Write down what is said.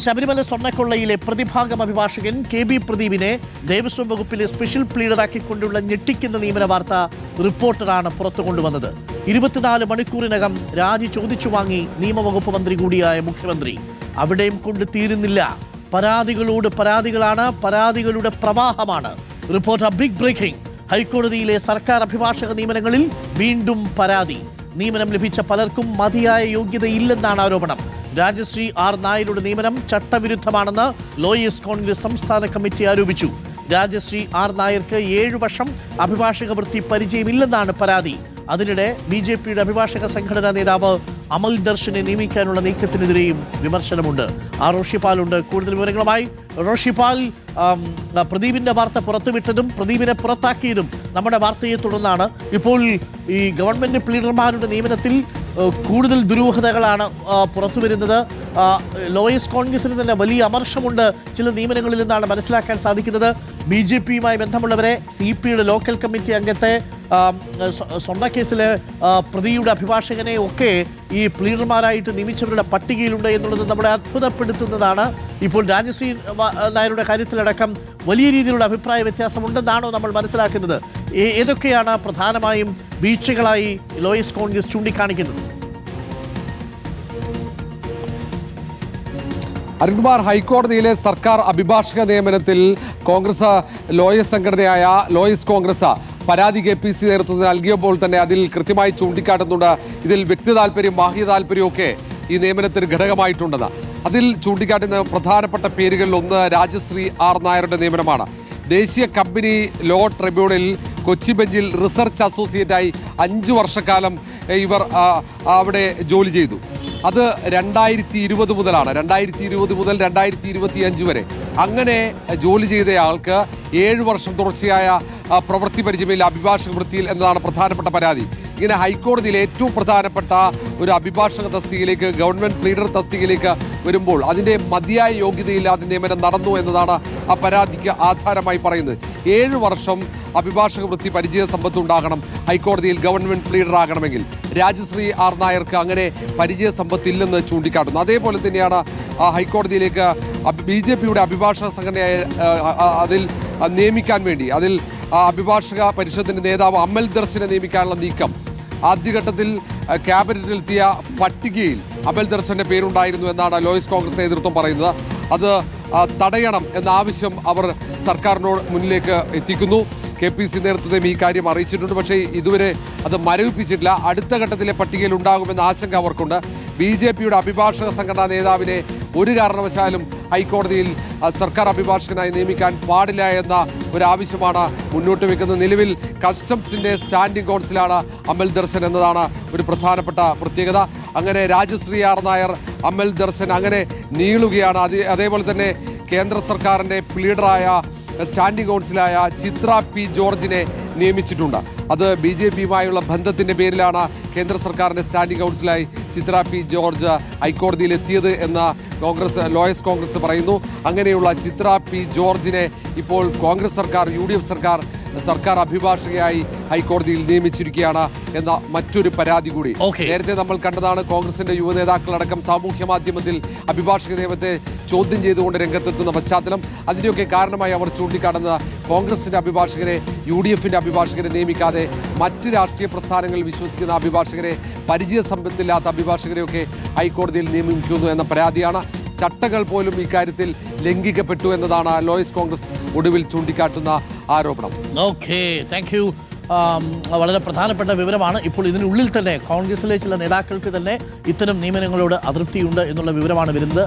ശബരിമല സ്വർണ്ണക്കൊള്ളയിലെ പ്രതിഭാഗം അഭിഭാഷകൻ കെ.ബി. പ്രദീപിനെ ദേവസ്വം വകുപ്പിലെ സ്പെഷ്യൽ പ്ലീഡറാക്കിക്കൊണ്ടുള്ള ഞെട്ടിക്കുന്ന നിയമന വാർത്ത റിപ്പോർട്ടറാണ് പുറത്തു കൊണ്ടുവന്നത്. 24 മണിക്കൂറിനകം രാജി ചോദിച്ചു വാങ്ങി നിയമവകുപ്പ് മന്ത്രി കൂടിയായ മുഖ്യമന്ത്രി. അവിടെയും കൊണ്ട് തീരുന്നില്ല. പരാതികളോട് പരാതികളാണ്, പരാതികളുടെ പ്രവാഹമാണ്. Reporter big breaking. ഹൈക്കോടതിയിലെ സർക്കാർ അഭിഭാഷക നിയമനങ്ങളിൽ വീണ്ടും പരാതി. നിയമനം ലഭിച്ച പലർക്കും മതിയായ യോഗ്യതയില്ലെന്നാണ് ആരോപണം. രാജശ്രീ ആർ നായരുടെ നിയമനം ചട്ടവിരുദ്ധമാണെന്ന് ലോയേഴ്സ് കോൺഗ്രസ് സംസ്ഥാന കമ്മിറ്റി ആരോപിച്ചു. രാജശ്രീ ആർ നായർക്ക് 7 വർഷം അഭിഭാഷക വൃത്തി പരിചയമില്ലെന്നാണ് പരാതി. അതിനിടെ ബി.ജെ.പിയുടെ അഭിഭാഷക സംഘടനാ നേതാവ് അമൽ ദർശനെ നിയമിക്കാനുള്ള നീക്കത്തിനെതിരെയും വിമർശനമുണ്ട്. റോഷിപാലുണ്ട് കൂടുതൽ വിവരങ്ങളുമായി. റോഷിപാൽ, പ്രദീപിന്റെ വാർത്ത പുറത്തുവിട്ടതും പ്രദീപിനെ പുറത്താക്കിയതും നമ്മുടെ വാർത്തയെ തുടർന്നാണ്. ഇപ്പോൾ ഈ ഗവൺമെന്റ് പ്ലീഡർമാരുടെ നിയമനത്തിൽ കൂടുതൽ ദുരൂഹതകളാണ് പുറത്തു വരുന്നത്. ലോയേഴ്സ് കോൺഗ്രസിന് തന്നെ വലിയ അമർഷമുണ്ട് ചില നിയമനങ്ങളിൽ നിന്നാണ് മനസ്സിലാക്കാൻ സാധിക്കുന്നത്. ബി.ജെ.പിയുമായി ബന്ധമുള്ളവരെ, CP-യുടെ ലോക്കൽ കമ്മിറ്റി അംഗത്തെ, സ്വർണ്ണക്കേസിലെ പ്രതിയുടെ അഭിഭാഷകനെ ഒക്കെ ഈ പ്ലീഡർമാരായിട്ട് നിയമിച്ചവരുടെ പട്ടികയിലുണ്ട് എന്നുള്ളത് നമ്മളെ അത്ഭുതപ്പെടുത്തുന്നതാണ്. ഇപ്പോൾ രാജശ്രീ നായരുടെ കാര്യത്തിലടക്കം വലിയ രീതിയിലുള്ള അഭിപ്രായ വ്യത്യാസമുണ്ടെന്നാണോ നമ്മൾ മനസ്സിലാക്കുന്നത്? ഏതൊക്കെയാണ് പ്രധാനമായും വീഴ്ചകളായി ലോയേഴ്സ് കോൺഗ്രസ് ചൂണ്ടിക്കാണിക്കുന്നത്? അരുൺകുമാർ, ഹൈക്കോടതിയിലെ സർക്കാർ അഭിഭാഷക നിയമനത്തിൽ കോൺഗ്രസ് ലോയേഴ്സ് സംഘടനയായ ലോയേഴ്സ് കോൺഗ്രസ് പരാതി KPC നേതൃത്വത്തിന് നൽകിയപ്പോൾ തന്നെ അതിൽ കൃത്യമായി ചൂണ്ടിക്കാട്ടുന്നുണ്ട് ഇതിൽ വ്യക്തി താല്പര്യം, ബാഹ്യ താല്പര്യമൊക്കെ ഈ നിയമനത്തിന് ഘടകമായിട്ടുണ്ടെന്ന്. അതിൽ ചൂണ്ടിക്കാട്ടുന്ന പ്രധാനപ്പെട്ട പേരുകളിൽ ഒന്ന് രാജശ്രീ ആർ നായരുടെ നിയമനമാണ്. ദേശീയ കമ്പനി ലോ ട്രിബ്യൂണലിൽ കൊച്ചി ബെഞ്ചിൽ റിസർച്ച് അസോസിയേറ്റായി 5 വർഷക്കാലം ഇവർ അവിടെ ജോലി ചെയ്തു. അത് 2020 മുതലാണ്. 2020 മുതൽ 2025 വരെ അങ്ങനെ ജോലി ചെയ്തയാൾക്ക് 7 വർഷം തുടർച്ചയായ പ്രവൃത്തി പരിചയമില്ല അഭിഭാഷക വൃത്തിയിൽ എന്നതാണ് പ്രധാനപ്പെട്ട പരാതി. ഇങ്ങനെ ഹൈക്കോടതിയിൽ ഏറ്റവും പ്രധാനപ്പെട്ട ഒരു അഭിഭാഷക തസ്തികയിലേക്ക്, ഗവൺമെന്റ് പ്ലീഡർ തസ്തികയിലേക്ക് വരുമ്പോൾ അതിന്റെ മതിയായ യോഗ്യതയില്ലാതെ നിയമനം നടന്നു എന്നതാണ് ആ പരാതിക്ക് ആധാരമായി പറയുന്നത്. 7 വർഷം അഭിഭാഷക വൃത്തി പരിചയ സമ്പത്ത് ഉണ്ടാകണം ഹൈക്കോടതിയിൽ ഗവൺമെന്റ് പ്ലീഡർ ആകണമെങ്കിൽ. രാജശ്രീ ആർ നായർക്ക് അങ്ങനെ പരിചയ സമ്പത്തില്ലെന്ന് ചൂണ്ടിക്കാട്ടുന്നു. അതേപോലെ തന്നെയാണ് ഹൈക്കോടതിയിലേക്ക് ബി.ജെ.പിയുടെ അഭിഭാഷക സംഘടനയായ അതിൽ നിയമിക്കാൻ വേണ്ടി അതിൽ അഭിഭാഷക പരിഷത്തിന്റെ നേതാവ് അമൽ ദർശനെ നിയമിക്കാനുള്ള നീക്കം ആദ്യഘട്ടത്തിൽ ക്യാബിനറ്റിലെത്തിയ പട്ടികയിൽ അമൽ ദർശന്റെ പേരുണ്ടായിരുന്നു എന്നാണ് ലോയേഴ്സ് കോൺഗ്രസ് നേതൃത്വം പറയുന്നത്. അത് തടയണം എന്ന ആവശ്യം അവർ സർക്കാരിനോട് മുന്നിലേക്ക് എത്തിക്കുന്നു. KPC നേതൃത്വം ഈ കാര്യം അറിയിച്ചിട്ടുണ്ട്. പക്ഷേ ഇതുവരെ അത് മരവിപ്പിച്ചിട്ടില്ല. അടുത്ത ഘട്ടത്തിലെ പട്ടികയിൽ ഉണ്ടാകുമെന്ന ആശങ്ക അവർക്കുണ്ട്. ബി.ജെ.പിയുടെ അഭിഭാഷക സംഘടനാ നേതാവിനെ ഒരു കാരണവശാലും ഹൈക്കോടതിയിൽ സർക്കാർ അഭിഭാഷകനായി നിയമിക്കാൻ പാടില്ല എന്ന ഒരു ആവശ്യമാണ് മുന്നോട്ട് വെക്കുന്നത്. നിലവിൽ കസ്റ്റംസിന്റെ സ്റ്റാൻഡിംഗ് കൗൺസിലാണ് അമൽ ദർശൻ എന്നതാണ് ഒരു പ്രധാനപ്പെട്ട പ്രത്യേകത. അങ്ങനെ രാജശ്രീ ആർ നായർ, അമൽ ദർശൻ അങ്ങനെ നീളുകയാണ്. അതേപോലെ തന്നെ കേന്ദ്ര സർക്കാരിന്റെ പ്ലീഡറായ സ്റ്റാൻഡിംഗ് കൗൺസിലായ ചിത്ര P. ജോർജിനെ നിയമിച്ചിട്ടുണ്ട്. അത് ബി.ജെ.പിയുമായുള്ള ബന്ധത്തിന്റെ പേരിലാണ് കേന്ദ്ര സർക്കാരിന്റെ സ്റ്റാൻഡിംഗ് കൗൺസിലായി ചിത്ര P. ജോർജ് ഹൈക്കോടതിയിൽ എത്തിയത് എന്ന് ലോയേഴ്സ് കോൺഗ്രസ് പറയുന്നു. അങ്ങനെയുള്ള ചിത്ര P. ജോർജിനെ ഇപ്പോൾ കോൺഗ്രസ് സർക്കാർ, UDF സർക്കാർ അഭിഭാഷകയായി ഹൈക്കോടതിയിൽ നിയമിച്ചിരിക്കുകയാണ് എന്ന മറ്റൊരു പരാതി കൂടി നേരത്തെ നമ്മൾ കണ്ടതാണ്. കോൺഗ്രസിന്റെ യുവ നേതാക്കളടക്കം സാമൂഹ്യ മാധ്യമത്തിൽ അഭിഭാഷക നിയമത്തെ ചോദ്യം ചെയ്തുകൊണ്ട് രംഗത്തെത്തുന്ന പശ്ചാത്തലം. അതിന്റെയൊക്കെ കാരണമായി അവർ ചൂണ്ടിക്കാട്ടുന്നത് കോൺഗ്രസിന്റെ അഭിഭാഷകരെ, UDFന്റെ അഭിഭാഷകരെ നിയമിക്കാതെ മറ്റ് രാഷ്ട്രീയ പ്രസ്ഥാനങ്ങളിൽ വിശ്വസിക്കുന്ന അഭിഭാഷകരെ, പരിചയ സമ്പത്തില്ലാത്ത അഭിഭാഷകരെയൊക്കെ ഹൈക്കോടതിയിൽ നിയമിക്കുന്നു എന്ന പരാതിയാണ്. ചട്ടങ്ങൾ പോലും ഇക്കാര്യത്തിൽ ലംഘിക്കപ്പെട്ടു എന്നതാണ് ലോയേഴ്സ് കോൺഗ്രസ് ഒടുവിൽ ചൂണ്ടിക്കാട്ടുന്ന ആരോപണം. Okay, thank you. വളരെ പ്രധാനപ്പെട്ട വിവരമാണ്. ഇപ്പോൾ ഇതിനുള്ളിൽ തന്നെ കോൺഗ്രസിലെ ചില നേതാക്കൾക്ക് തന്നെ ഇത്തരം നിയമനങ്ങളോട് അതൃപ്തിയുണ്ട് എന്നുള്ള വിവരമാണ് വരുന്നത്.